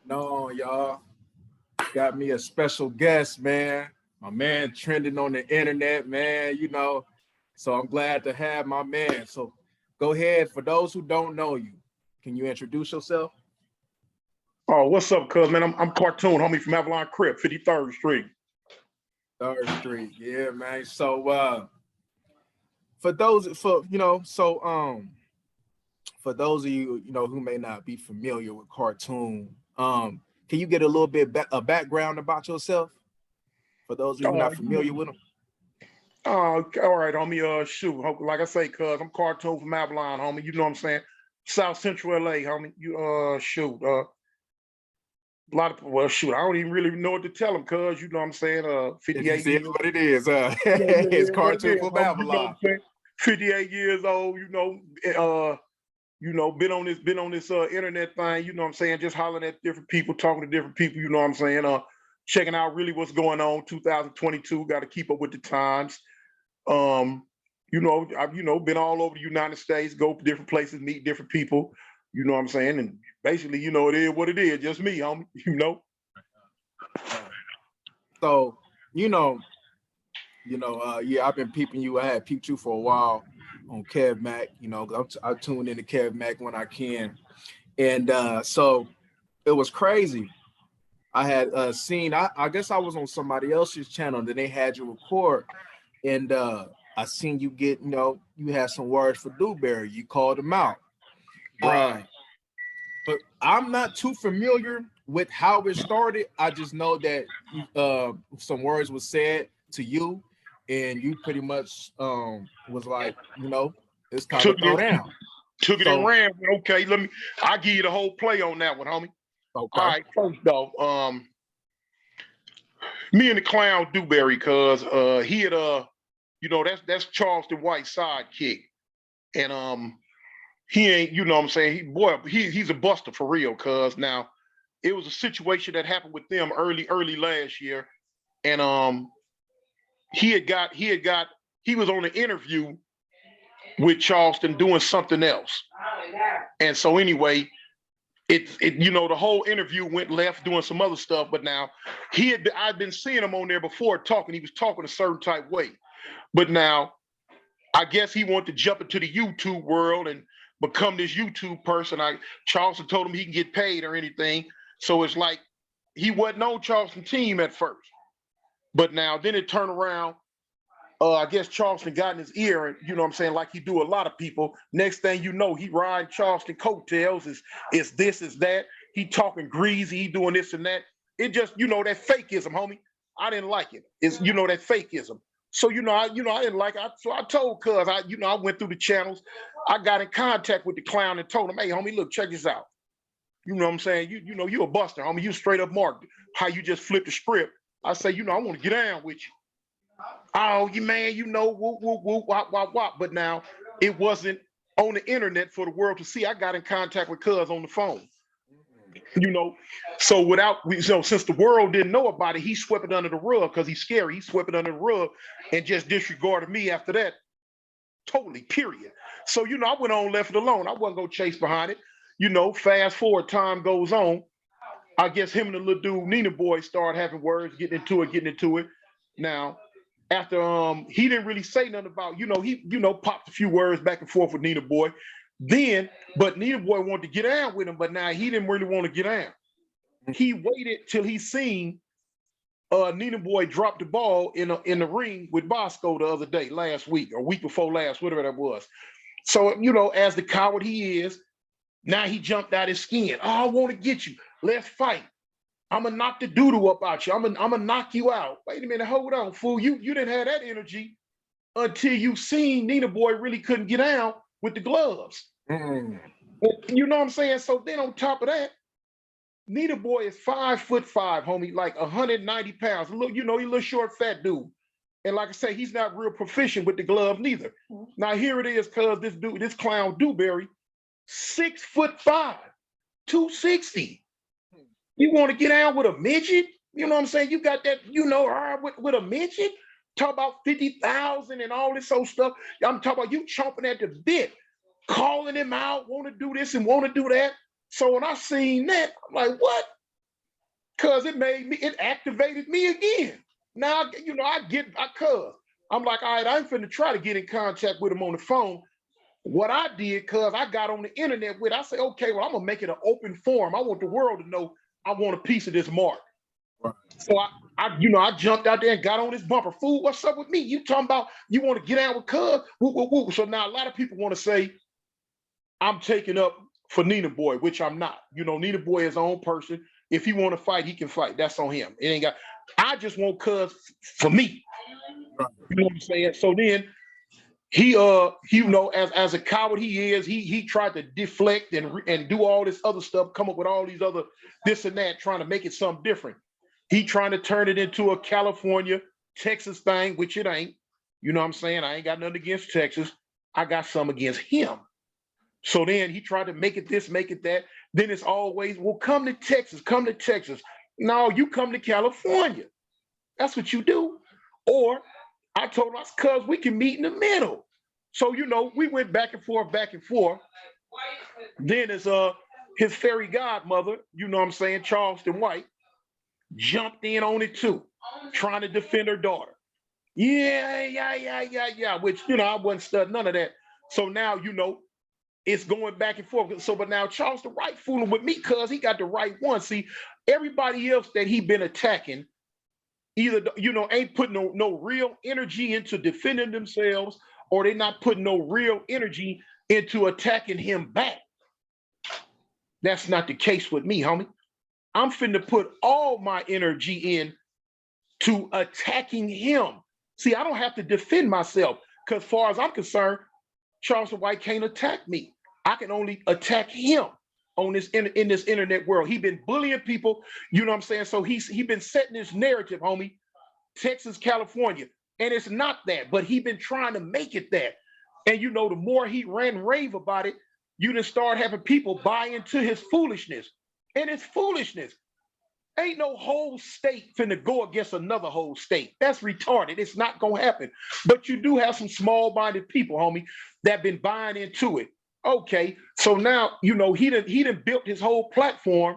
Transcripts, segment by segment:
No, y'all got me a special guest, man. My man trending on the internet, man. So I'm glad to have my man. So go ahead. For those who don't know you, can you introduce yourself? Oh, what's up, cuz man? I'm Cartoon, homie from Avalon Crib, 53rd Street. Third Street, yeah, man. So for those for you know, so for those of you who may not be familiar with Cartoon, can you get a little bit a background about yourself for those of you who Uh, not familiar with them? all right, homie. Shoot, like I say, cuz I'm Cartoon from Avalon, homie. You know what I'm saying? South Central LA, homie. Shoot. A lot of well, shoot. I don't even really know what to tell them, cuz you know what I'm saying. It just 58 is years. what it is. Yeah, yeah, It's yeah, what it Cartoon is, from homie. You know what Babylon. I'm saying? 58 years old. Been on this internet thing. You know what I'm saying? Just hollering at different people, talking to different people. You know what I'm saying? Checking out really what's going on. 2022. Got to keep up with the times. Um, I've been all over the United States, go to different places, meet different people. You know what I'm saying? And basically, it is what it is. Just me, homie. So you know, yeah, I've been peeping you. I had peeped you for a while on Kev Mac. 'Cause I tune into Kev Mac when I can, and so it was crazy. I had seen. I guess I was on somebody else's channel. Then they had you record, and I seen you get. You had some words for Dewberry. You called him out. Uh, Right. but I'm not too familiar with how it started. I just know that some words were said to you, and you pretty much was like, it's time to Took it throw and down. took it and So ran. Okay, I'll give you the whole play on that one, homie. All okay, right, first though, me and the clown Dewberry, cuz he had that's Charleston White sidekick. And he ain't, you know what I'm saying? He's a buster for real, cuz now it was a situation that happened with them early last year. And he was on an interview with Charleston doing something else. And so anyway, the whole interview went left doing some other stuff, but now I'd been seeing him on there before talking. He was talking a certain type way. But now I guess he wanted to jump into the YouTube world and become this YouTube person. Charleston told him he can get paid or anything. So it's like he wasn't on Charleston team at first. But now then it turned around. I guess Charleston got in his ear, and you know what I'm saying, like he do a lot of people. Next thing you know, he riding Charleston coattails, is this, is that. He talking greasy, he doing this and that. It just, that fakeism, homie. I didn't like it. It's that fakeism. So I didn't like it. So I told Cuz, I went through the channels. I got in contact with the clown and told him, hey, homie, look, check this out. You know what I'm saying? You a buster, homie. You straight up marked how you just flipped the script. I say, I want to get down with you. Oh, you man, whoop, whoop, whoop, wop, wop, wop. But now it wasn't on the internet for the world to see. I got in contact with Cuz on the phone. So since the world didn't know about it, he swept it under the rug because he's scary. He swept it under the rug and just disregarded me after that. Totally, period. So, I went on, left it alone. I wasn't gonna chase behind it. Fast forward, time goes on. I guess him and the little dude, Nina Boy, started having words, getting into it. Now, after he didn't really say nothing about, he popped a few words back and forth with Nina Boy. But Nina Boy wanted to get down with him, but now he didn't really want to get down. He waited till he seen Nina Boy drop the ball in the ring with Bosco the other day, last week or week before last, whatever that was. So, as the coward he is, now he jumped out his skin. Oh, I want to get you. Let's fight. I'm gonna knock the doo-doo up out you. I'm gonna knock you out. Wait a minute, hold on, fool. You didn't have that energy until you seen Nina Boy really couldn't get down with the gloves. Mm. You know what I'm saying? So then on top of that, Nina Boy is 5'5", homie, like 190 pounds. Look, he's a little short, fat dude. And like I say, he's not real proficient with the glove neither. Now here it is, cuz this clown Dewberry, 6'5", 260. You want to get down with a midget? You know what I'm saying? You got that, with a midget? Talk about 50,000 and all this old stuff. I'm talking about you chomping at the bit, calling him out, want to do this and want to do that. So when I seen that, I'm like, what? Cause it activated me again. Now, I'm like, all right, I ain't finna try to get in contact with him on the phone. What I did, cause I got on the internet with, I said, okay, well, I'm gonna make it an open forum. I want the world to know I want a piece of this mark. Right. So I jumped out there and got on this bumper. Fool, what's up with me? You talking about you want to get out with cuz? Woo, woo, woo. So now a lot of people want to say I'm taking up for Nina Boy, which I'm not. Nina Boy is his own person. If he want to fight, he can fight. That's on him. It ain't got. I just want cuz for me. Right. You know what I'm saying? So then he as a coward he is, he tried to deflect and do all this other stuff, come up with all these other this and that, trying to make it something different. He trying to turn it into a California, Texas thing, which it ain't. You know what I'm saying? I ain't got nothing against Texas. I got some against him. So then he tried to make it this, make it that. Then it's always, well, come to Texas, come to Texas. No, you come to California. That's what you do. Or I told him, cuz we can meet in the middle. So, we went back and forth, back and forth. Then it's his fairy godmother, you know what I'm saying, Charleston White, jumped in on it too, trying to defend her daughter. Yeah. Which, I wasn't studying none of that. So now, it's going back and forth. So, but now Charleston White fooling with me because he got the right one. See, everybody else that he been attacking, either, ain't putting no real energy into defending themselves, or they not putting no real energy into attacking him back. That's not the case with me, homie. I'm finna put all my energy in to attacking him. See, I don't have to defend myself because as far as I'm concerned, Charleston White can't attack me. I can only attack him on this in this internet world. He been bullying people, you know what I'm saying? So he been setting this narrative, homie, Texas, California. And it's not that, but he been trying to make it that. And the more he ran rave about it, you just start having people buy into his foolishness. And it's foolishness. Ain't no whole state finna go against another whole state. That's retarded. It's not gonna happen. But you do have some small-minded people, homie, that been buying into it. Okay, so now he done built his whole platform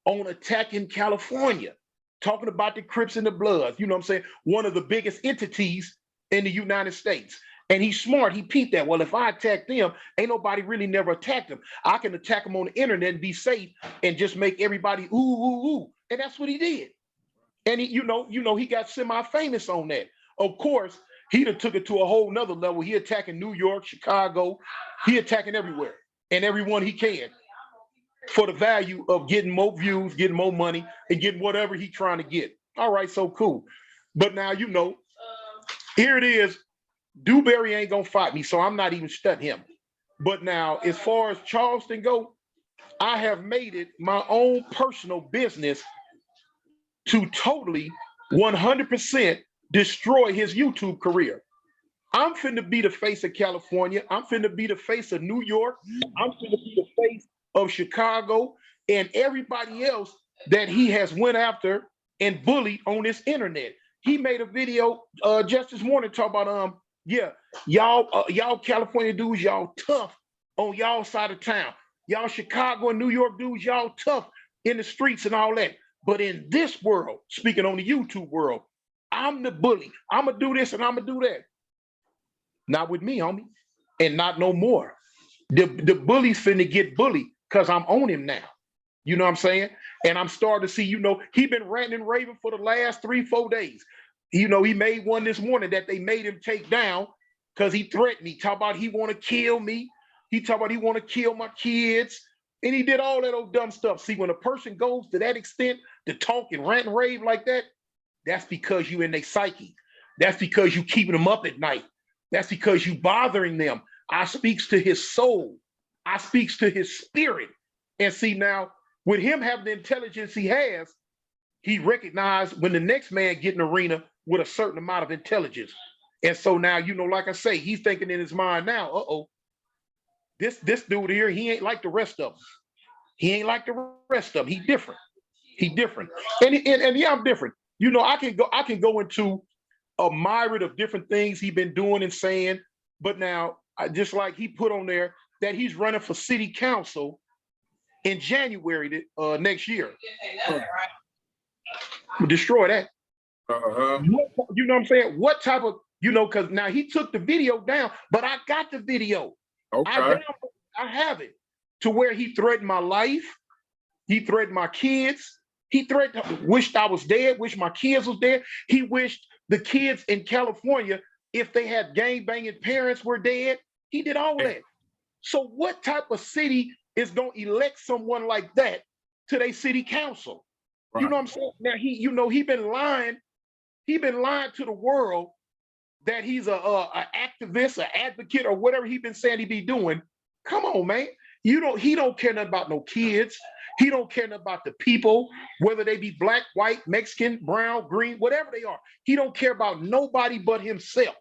on attacking California, talking about the Crips and the Bloods. You know what I'm saying? One of the biggest entities in the United States. And he's smart. He peeped that. Well, if I attack them, ain't nobody really never attacked them. I can attack them on the internet and be safe and just make everybody ooh, ooh, ooh. And that's what he did. And he, he got semi-famous on that. Of course, he done took it to a whole nother level. He attacking New York, Chicago. He attacking everywhere and everyone he can for the value of getting more views, getting more money, and getting whatever he trying to get. All right, so cool. But now, here it is. Dewberry ain't gonna fight me, so I'm not even studying him. But now, as far as Charleston go, I have made it my own personal business to totally 100% destroy his YouTube career. I'm finna be the face of California. I'm finna be the face of New York. I'm finna be the face of Chicago and everybody else that he has went after and bullied on this internet. He made a video just this morning talking about y'all California dudes, y'all tough on y'all side of town. Y'all Chicago and New York dudes, y'all tough in the streets and all that. But in this world, speaking on the YouTube world, I'm the bully. I'm gonna do this and I'm gonna do that. Not with me, homie, and not no more. The bully's finna get bullied because I'm on him now. You know what I'm saying? And I'm starting to see, he been ranting and raving for the last 3-4 days. He made one this morning that they made him take down because he threatened me. Talk about he want to kill me. He talk about he want to kill my kids. And he did all that old dumb stuff. See, when a person goes to that extent to talk and rant and rave like that, that's because you in their psyche. That's because you keeping them up at night. That's because you bothering them. I speaks to his soul. I speaks to his spirit. And see, now, with him having the intelligence he has, he recognized when the next man get in the arena with a certain amount of intelligence. And so now, like I say, he's thinking in his mind now, this dude here, he ain't like the rest of them. He ain't like the rest of them. He different. He different. And yeah, I'm different. I can go into a myriad of different things he been doing and saying, but now, just like he put on there that he's running for city council in January next year. Destroy that. You know what I'm saying? What type of, because now he took the video down, but I got the video. Okay. I have it to where he threatened my life. He threatened my kids. He wished I was dead, wished my kids was dead. He wished the kids in California, if they had gang-banging parents, were dead. He did all that. So what type of city is going to elect someone like that to their city council? Right. You know what I'm saying? Now, he been lying. He been lying to the world that he's a activist, an advocate, or whatever he been saying he be doing. Come on, man. He don't care nothing about no kids. He don't care nothing about the people, whether they be black, white, Mexican, brown, green, whatever they are. He don't care about nobody but himself.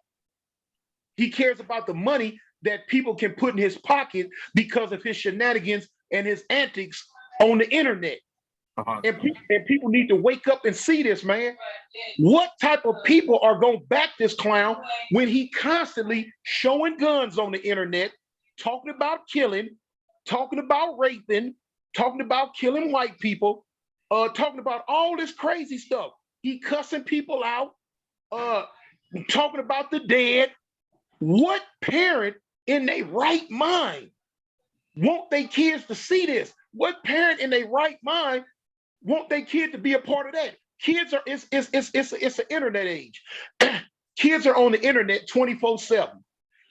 He cares about the money that people can put in his pocket because of his shenanigans and his antics on the internet. And people need to wake up and see this, man. What type of people are going to back this clown when he constantly showing guns on the internet, talking about killing, talking about raping, talking about killing white people, talking about all this crazy stuff. He cussing people out, talking about the dead. What parent in their right mind want their kids to see this? What parent in their right mind want their kid to be a part of that? Kids are, it's an internet age. Kids are on the internet 24/7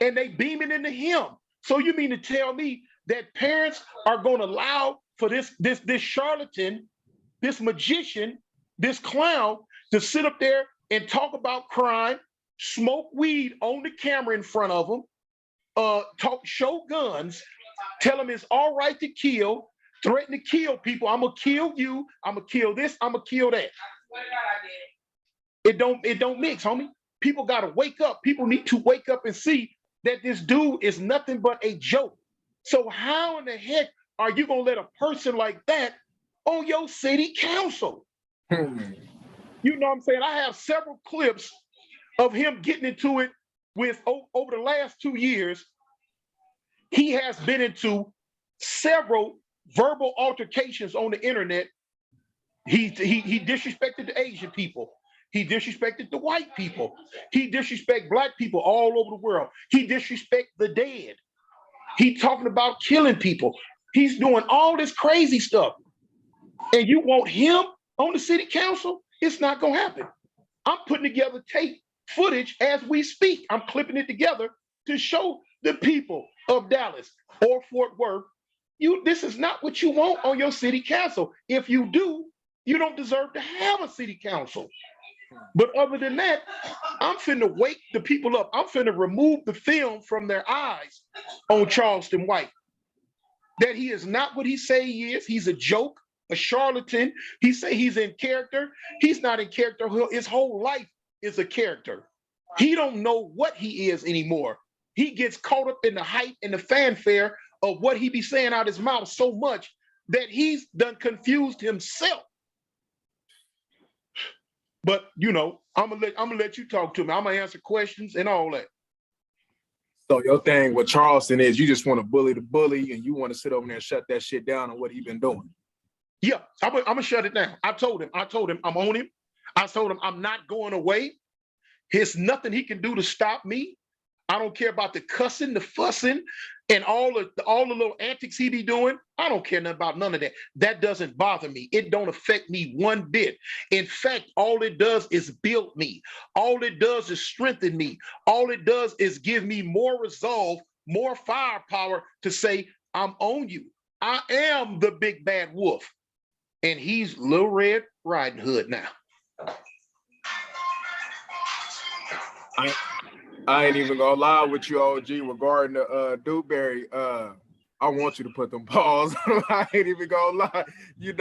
and they beaming into him. So you mean to tell me that parents are going to allow for this charlatan, this magician, this clown to sit up there and talk about crime, smoke weed on the camera in front of them, show guns, tell them it's all right to kill, threaten to kill people. I'm gonna kill you. I'm gonna kill this. I'm gonna kill that. It don't mix, homie. People gotta wake up. People need to wake up and see that this dude is nothing but a joke. So how in the heck are you gonna let a person like that on your city council? You know what I'm saying? I have several clips of him getting into it with over the last 2 years. He has been into several verbal altercations on the internet. He disrespected the Asian people. He disrespected the white people. He disrespected black people all over the world. He disrespected the dead. He talking about killing people. He's doing all this crazy stuff. And you want him on the city council? It's not gonna happen. I'm putting together tape footage as we speak. I'm clipping it together to show the people of Dallas or Fort Worth, this is not what you want on your city council. If you do, you don't deserve to have a city council. But other than that, I'm finna wake the people up. I'm finna remove the film from their eyes on Charleston White. That he is not what he say he is. He's a joke, a charlatan. He say he's in character. He's not in character. His whole life is a character. He don't know what he is anymore. He gets caught up in the hype and the fanfare of what he be saying out his mouth so much that he's done confused himself. But I'm gonna let you talk to me. I'm gonna answer questions and all that. So your thing with Charleston is you just want to bully the bully and you want to sit over there and shut that shit down on what he been doing. Yeah, I'm gonna shut it down. I told him I'm on him. I told him I'm not going away. There's nothing he can do to stop me. I don't care about the cussing, the fussing, and all the little antics he be doing. I don't care nothing about none of that. That doesn't bother me. It don't affect me one bit. In fact, all it does is build me. All it does is strengthen me. All it does is give me more resolve, more firepower to say, I'm on you. I am the big bad wolf. And he's Little Red Riding Hood now. I ain't even gonna lie with you, OG, regarding the Dewberry. I want you to put them paws on him. I ain't even gonna lie. He ain't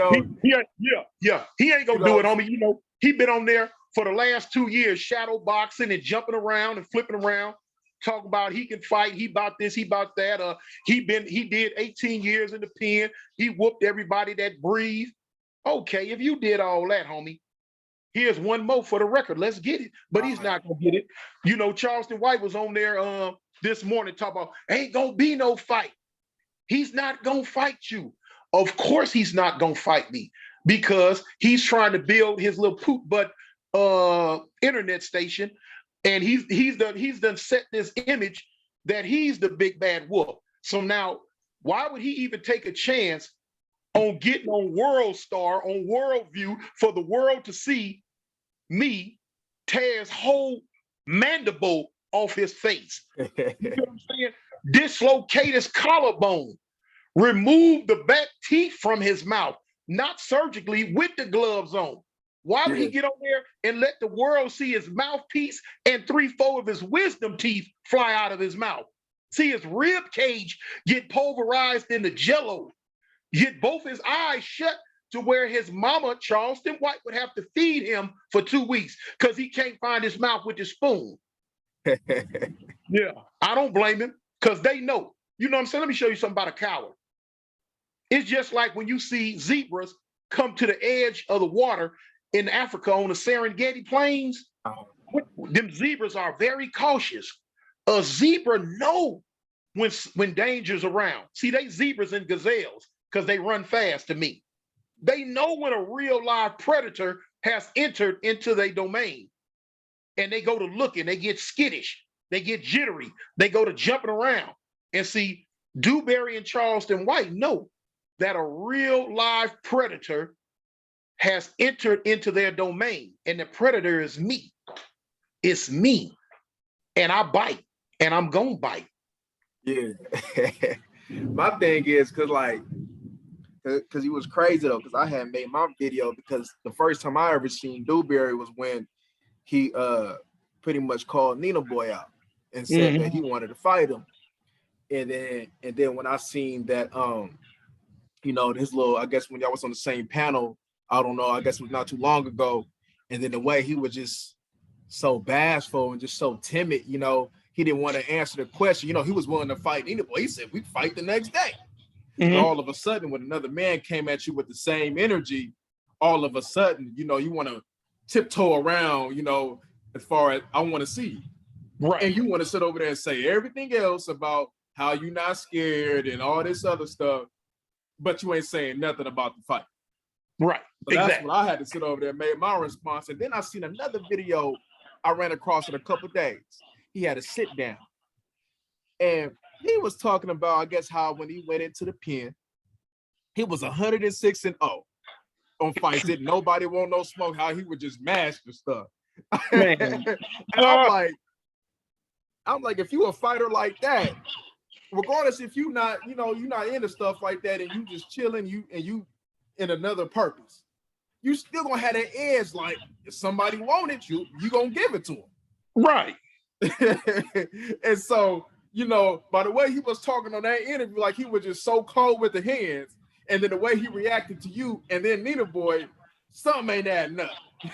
gonna do it on me. He been on there for the last 2 years, shadow boxing and jumping around and flipping around, talking about he can fight, he about this, he about that. He did 18 years in the pen. He whooped everybody that breathed. Okay, if you did all that, homie, here's one more for the record. Let's get it. But he's not gonna get it. Charleston White was on there this morning talking about ain't gonna be no fight. He's not gonna fight you. Of course he's not gonna fight me because he's trying to build his little poop butt internet station, and he's done set this image that he's the big bad wolf. So now, why would he even take a chance on getting on World Star, on Worldview, for the world to see me tear his whole mandible off his face? You know what I'm saying? Dislocate his collarbone, remove the back teeth from his mouth, not surgically, with the gloves on. Why would he get on there and let the world see his mouthpiece and 3/4 of his wisdom teeth fly out of his mouth? See his rib cage get pulverized into jello, get both his eyes shut to where his mama, Charleston White, would have to feed him for 2 weeks because he can't find his mouth with his spoon. Yeah, I don't blame him because they know. You know what I'm saying? Let me show you something about a coward. It's just like when you see zebras come to the edge of the water in Africa on the Serengeti plains. Them zebras are very cautious. A zebra know when danger's around. See, they zebras and gazelles because they run fast to me. They know when a real live predator has entered into their domain, and they go to looking, they get skittish, they get jittery, they go to jumping around. And see, Dewberry and Charleston White know that a real live predator has entered into their domain, and the predator is me. It's me, and I bite, and I'm gonna bite. Yeah. My thing is because he was crazy though, because I had made my video because the first time I ever seen Dewberry was when he pretty much called Nina Boy out and said that he wanted to fight him. And then when I seen that his little, I guess when y'all was on the same panel, I don't know, I guess it was not too long ago, and then the way he was just so bashful and just so timid, he didn't want to answer the question. He was willing to fight Nina Boy. He said we fight the next day. And all of a sudden, when another man came at you with the same energy, all of a sudden, you want to tiptoe around, as far as I want to see you. Right. And you want to sit over there and say everything else about how you're not scared and all this other stuff, but you ain't saying nothing about the fight. Right. So that's what I had to sit over there and made my response. And then I seen another video I ran across in a couple of days. He had a sit down. And he was talking about, I guess, how when he went into the pen, he was 106-0 on fights. Didn't nobody want no smoke, how he would just mash the stuff. And I'm like, if you a fighter like that, regardless if you're not into stuff like that and you just chilling, you in another purpose, you still gonna have that edge. Like if somebody want it, you gonna give it to them. Right. And so, by the way he was talking on that interview, like he was just so cold with the hands, and then the way he reacted to you, and then Nina Boy, something ain't adding up.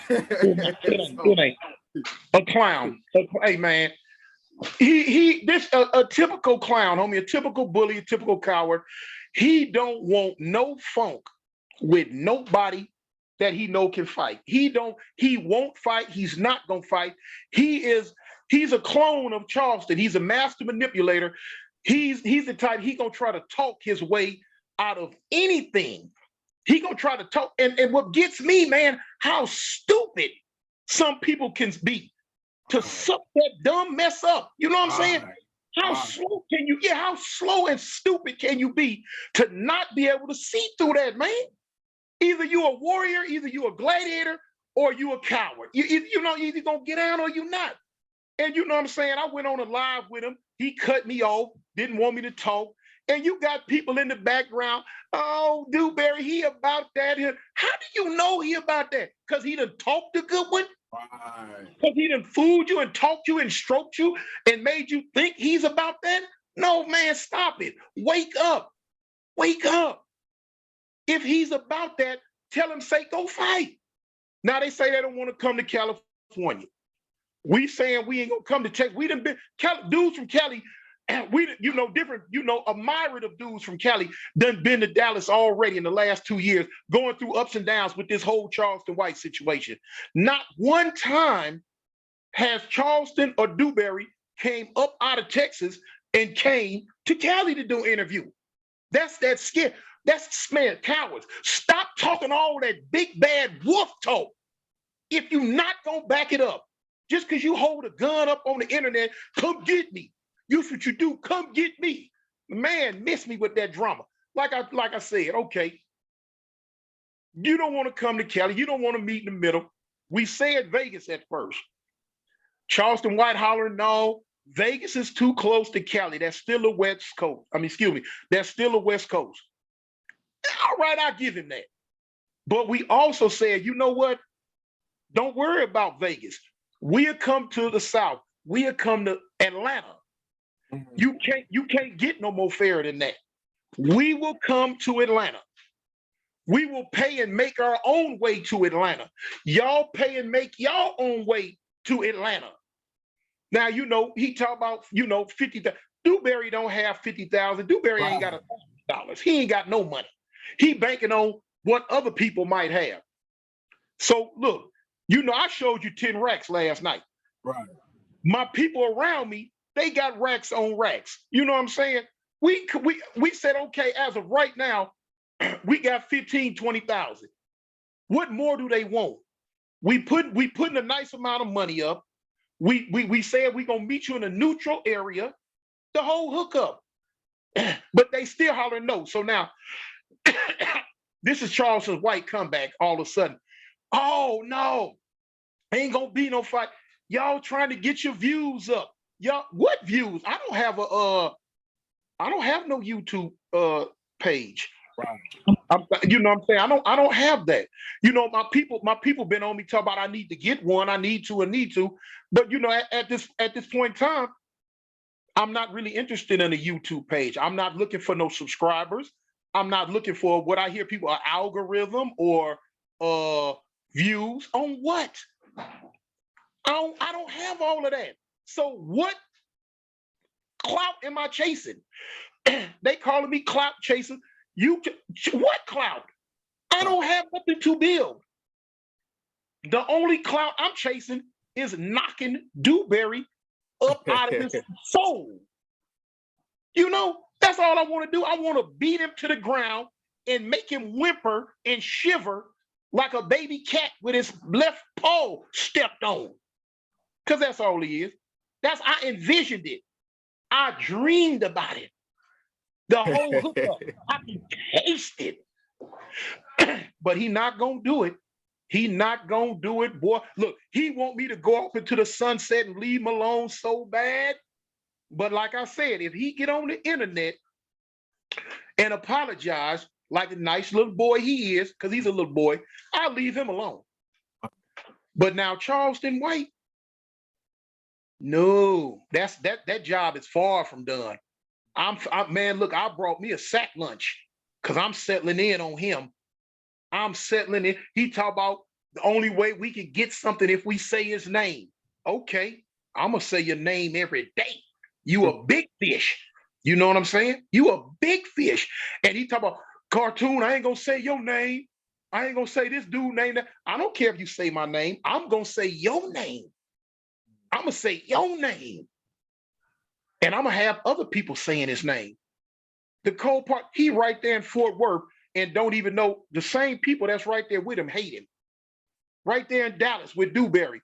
It ain't. A clown. Hey man, a typical clown, homie, a typical bully, a typical coward. He don't want no funk with nobody that he know can fight. He won't fight. He's not gonna fight. He's a clone of Charleston. He's a master manipulator. He's the type, he gonna try to talk his way out of anything. He gonna try to talk. And what gets me, man, how stupid some people can be to suck that dumb mess up. You know what I'm saying? How slow and stupid can you be to not be able to see through that, man? Either you a warrior, either you a gladiator, or you a coward. You either gonna get down or you not. And you know what I'm saying? I went on a live with him. He cut me off, didn't want me to talk. And you got people in the background, oh, Dewberry, he about that. How do you know he about that? Because he done talked a good one? Because he done fooled you and talked you and stroked you and made you think he's about that? No, man, stop it. Wake up. Wake up. If he's about that, tell him, say, go fight. Now they say they don't want to come to California. We saying we ain't gonna come to Texas. We done been dudes from Cali, and we different, a myriad of dudes from Cali done been to Dallas already in the last 2 years, going through ups and downs with this whole Charleston White situation. Not one time has Charleston or Dewberry came up out of Texas and came to Cali to do an interview. That's that scare. That's, man, cowards. Stop talking all that big bad wolf talk. If you not gonna back it up, just because you hold a gun up on the internet, come get me. Use what you do, come get me. Man, miss me with that drama. Like I said, okay, you don't want to come to Cali, you don't want to meet in the middle. We said Vegas at first. Charleston White hollering, no, Vegas is too close to Cali. That's still a West Coast. I mean, excuse me, that's still a West Coast. All right, I'll give him that. But we also said, you know what? Don't worry about Vegas. We'll come to the South. We'll come to Atlanta. You can't get no more fair than that. We will come to Atlanta. We will pay and make our own way to Atlanta. Y'all pay and make y'all own way to Atlanta. Now, you know, he talk about, you know, 50,000. Dewberry don't have 50,000. Dewberry ain't got $1,000. He ain't got no money. He banking on what other people might have. So look, you know, I showed you 10 racks last night. Right. My people around me, they got racks on racks. You know what I'm saying? We said, okay, as of right now, we got 15, 20,000. What more do they want? We putting a nice amount of money up. We said we gonna meet you in a neutral area, the whole hookup. But they still hollering no. So now this is Charleston White comeback all of a sudden. Oh no, ain't gonna be no fight. Y'all trying to get your views up. Y'all, what views? I don't have no YouTube page. Right. You know what I'm saying? I don't have that. You know, my people been on me talk about I need to get one, I need to. But you know, at this point in time, I'm not really interested in a YouTube page. I'm not looking for no subscribers. I'm not looking for what I hear people, an algorithm or views on what? I don't have all of that. So what clout am I chasing? They calling me clout chasing. What clout? I don't have nothing to build. The only clout I'm chasing is knocking Dewberry up out of his soul. You know, that's all I want to do. I want to beat him to the ground and make him whimper and shiver like a baby cat with his left paw stepped on. Because that's all he is. I envisioned it. I dreamed about it. The whole hookup. I can taste it. But he not gonna do it. He not gonna do it, boy. Look, he want me to go off into the sunset and leave him alone so bad. But like I said, if he get on the internet and apologize like a nice little boy he is, because he's a little boy, I'll leave him alone. But now Charleston White, no, that job is far from done. Man, look, I brought me a sack lunch because I'm settling in on him. I'm settling in. He talk about the only way we can get something if we say his name. Okay, I'm gonna say your name every day. You a big fish. You know what I'm saying? You a big fish. And he talk about cartoon. I ain't gonna say your name. I ain't gonna say this dude name. I don't care if you say my name. I'm gonna say your name. I'm gonna say your name. And I'm gonna have other people saying his name. The cold part, he right there in Fort Worth and don't even know the same people that's right there with him hate him. Right there in Dallas with Dewberry,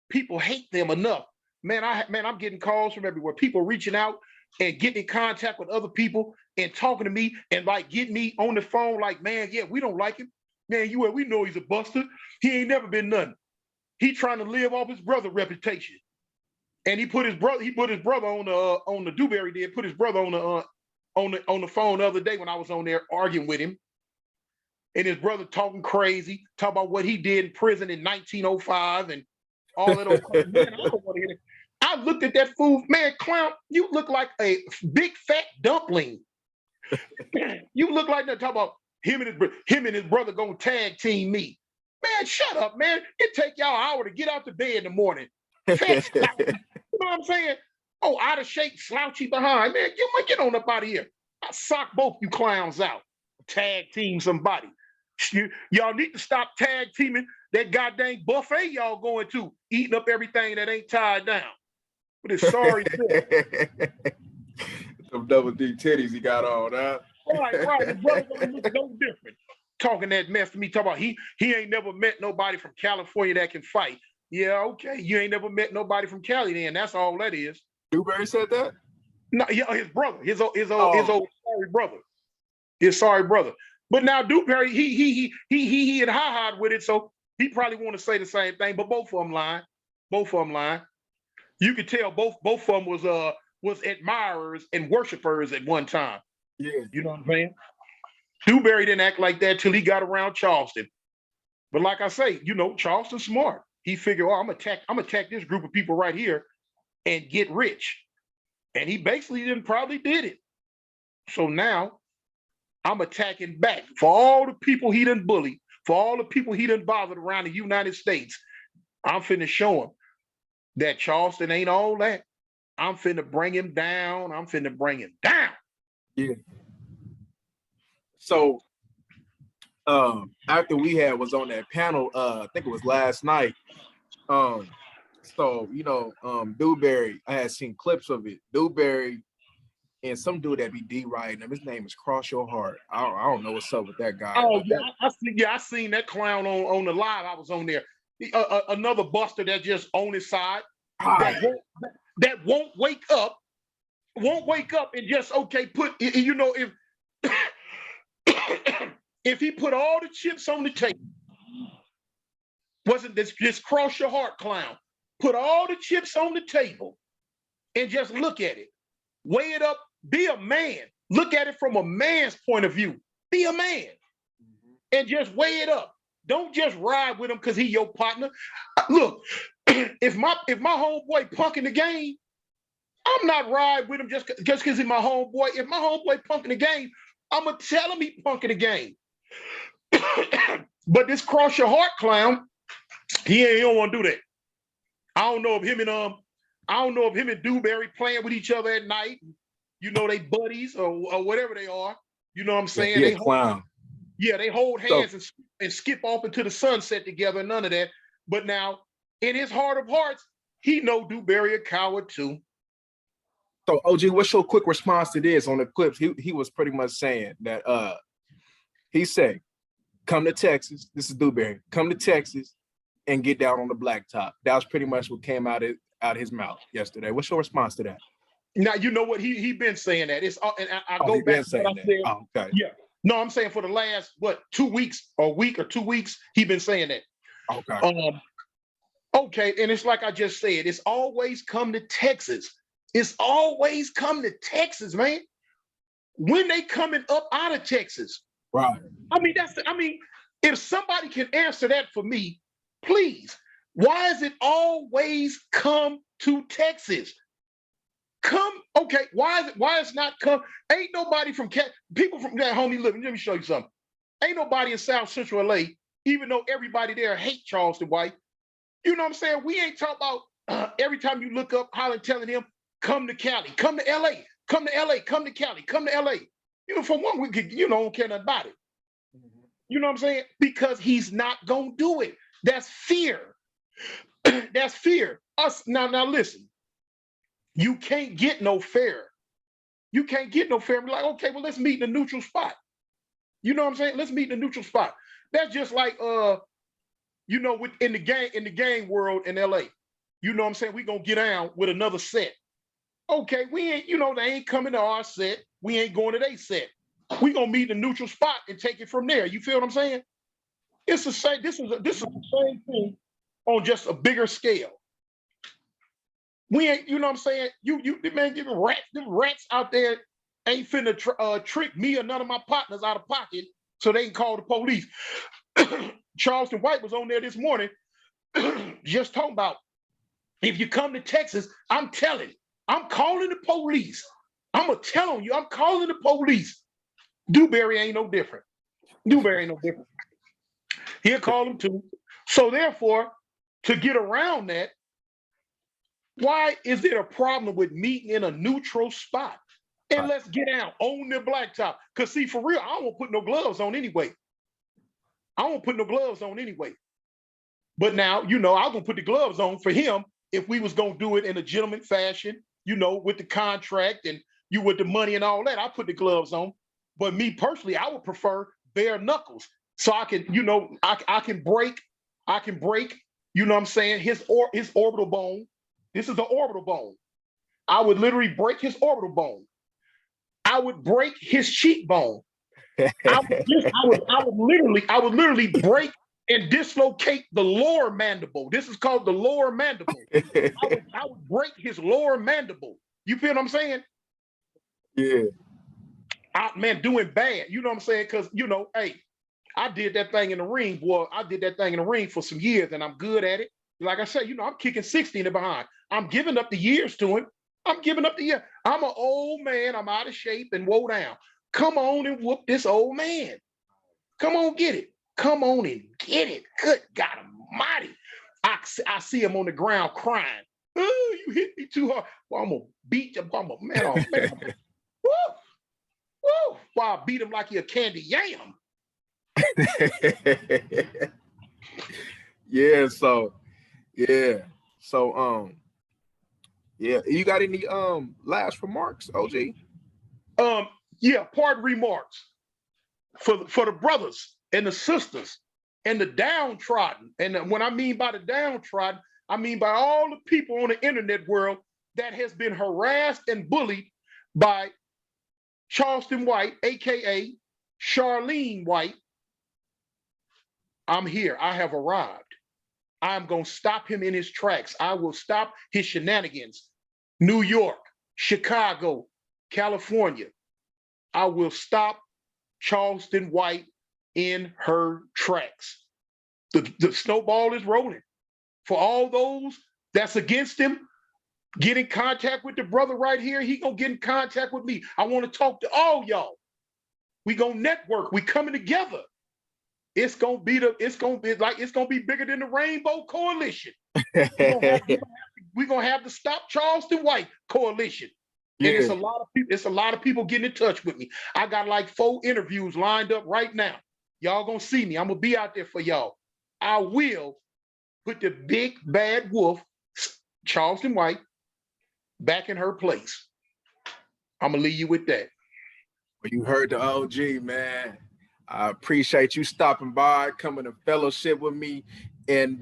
people hate them enough. Man, I'm getting calls from everywhere. People reaching out and getting in contact with other people and talking to me and like getting me on the phone like, man, yeah, we don't like him. Man, we know he's a buster. He ain't never been nothing. He trying to live off his brother reputation. And he put his brother on the Dewberry did put his brother on the phone the other day when I was on there arguing with him. And his brother talking crazy, talking about what he did in prison in 1905 and all that. Man, I don't want to hear it. I looked at that fool, man, clown, you look like a big fat dumpling. You look like that. Talk about him and his brother gonna tag team me. Man, shut up, man. It take y'all an hour to get out the bed in the morning. Fat, you know what I'm saying? Oh, out of shape, slouchy behind. Man, get on up out of here. I sock both you clowns out. Tag team somebody. Y'all need to stop tag teaming that goddamn buffet y'all going to, eating up everything that ain't tied down. But it's sorry. Some double D titties he got on, huh? Right. His brother don't look no different. Talking that mess to me, talking about he ain't never met nobody from California that can fight. Yeah, okay. You ain't never met nobody from Cali then. That's all that is. Dewberry said that? No, yeah, his brother, his old sorry brother. His sorry brother. But now Dewberry, he had ha-ha with it, so he probably want to say the same thing, but both of them lying. Both of them lying. You could tell both of them was admirers and worshipers at one time. Yeah. You know what I'm saying? Dewberry didn't act like that till he got around Charleston. But like I say, Charleston's smart. He figured, I'm gonna attack this group of people right here and get rich. And he basically probably did it. So now I'm attacking back for all the people he done bullied, for all the people he done bothered around the United States. I'm finna show him that Charleston ain't all that. I'm finna bring him down. Yeah. So after we was on that panel, I think it was last night. Dewberry, I had seen clips of it. Dewberry and some dude that be D-riding him. His name is Cross Your Heart. I don't know what's up with that guy. Oh yeah, I seen that clown on the live. I was on there. Another buster that just on his side that won't wake up and just put if if he put all the chips on the table, wasn't this Cross Your Heart clown, put all the chips on the table and just look at it, weigh it up, be a man, look at it from a man's point of view, be a man, and just weigh it up. Don't just ride with him because he your partner. Look, if my homeboy punking the game, I'm not riding with him just because he's my homeboy. If my homeboy punking the game, I'm gonna tell him he punking the game. But this Cross Your Heart clown, he don't want to do that. I don't know if him and Dewberry playing with each other at night. They buddies or whatever they are. You know what I'm saying? Yeah, clown. They hold hands and skip off into the sunset together. None of that. But now, in his heart of hearts, he know Dewberry a coward too. So OG, what's your quick response to this on the clips? He was pretty much saying that he said, come to Texas. This is Dewberry. Come to Texas and get down on the blacktop. That was pretty much what came out of his mouth yesterday. What's your response to that? Now you know what he been saying that. It's and I go he back to what I said. Oh, okay. Yeah. No, I'm saying for the last 2 weeks or week or 2 weeks, he been saying that. Okay. Okay, and it's like I just said, it's always come to Texas. It's always come to Texas, man. When they coming up out of Texas. Right. I mean, if somebody can answer that for me, please. Why is it always come to Texas? Why is not come? Ain't nobody from people from that homie living. Let me show you something. Ain't nobody in South Central LA, even though everybody there hate Charleston White. You know what I'm saying? We ain't talking about every time you look up Holland telling him, come to Cali, come to LA, come to LA, come to Cali, come to LA. For one week, don't care nothing about it. You know what I'm saying? Because he's not gonna do it. That's fear. That's fear. Now listen. You can't get no fair. You can't get no fair. Be like, okay, well, let's meet in a neutral spot. You know what I'm saying? Let's meet in a neutral spot. That's just like in the gang world in LA. You know what I'm saying? We gonna get down with another set. Okay, we ain't, they ain't coming to our set. We ain't going to their set. We gonna meet in a neutral spot and take it from there. You feel what I'm saying? It's the same. This is the same thing on just a bigger scale. We ain't, you know what I'm saying? Man, them rats out there ain't finna trick me or none of my partners out of pocket so they can call the police. Charleston White was on there this morning just talking about, if you come to Texas, I'm calling the police. I'm gonna tell on you, I'm calling the police. Dewberry ain't no different. He'll call them too. So therefore, to get around that, why is there a problem with meeting in a neutral spot? And let's get out on the blacktop. Because see, for real, I won't put no gloves on anyway. But now, I was gonna put the gloves on for him if we was gonna do it in a gentleman fashion, with the contract and with the money and all that. I put the gloves on. But me personally, I would prefer bare knuckles. So I can, I can break, you know what I'm saying, his orbital bone. This is the orbital bone. I would literally break his orbital bone. I would break his cheekbone. I would literally break and dislocate the lower mandible. This is called the lower mandible. I would break his lower mandible. You feel what I'm saying? Yeah. Man, doing bad. You know what I'm saying? Because, hey, I did that thing in the ring, boy. I did that thing in the ring for some years, and I'm good at it. Like I said, I'm kicking 60 in the behind. I'm giving up the years to him. I'm giving up the year. I'm an old man. I'm out of shape and woe down. Come on and whoop this old man. Come on, get it. Come on and get it. Good God Almighty. I see him on the ground crying. Oh, you hit me too hard. Well, I'm going to beat you. Man, oh, man. Woo! Woo! Well, I beat him like he a candy yam. Yeah, so yeah. So yeah, you got any last remarks, OG? Yeah, part remarks for the brothers and the sisters and the downtrodden. And when I mean by the downtrodden, I mean by all the people on the internet world that has been harassed and bullied by Charleston White, aka Charlene White. I'm here. I have arrived. I'm going to stop him in his tracks. I will stop his shenanigans. New York, Chicago, California. I will stop Charleston White in her tracks. The snowball is rolling. For all those that's against him, get in contact with the brother right here. He gonna get in contact with me. I want to talk to all y'all. We gonna network. We coming together. It's gonna be bigger than the Rainbow Coalition. We're gonna have the Stop Charleston White Coalition. Yeah. And it's a lot of people, people getting in touch with me. I got like 4 interviews lined up right now. Y'all gonna see me. I'm gonna be out there for y'all. I will put the big bad wolf, Charleston White, back in her place. I'm gonna leave you with that. Well, you heard the OG, man. I appreciate you stopping by, coming to fellowship with me. And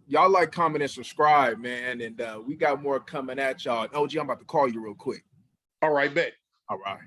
y'all like, comment, and subscribe, man. And we got more coming at y'all. OG, I'm about to call you real quick. All right, bet. All right.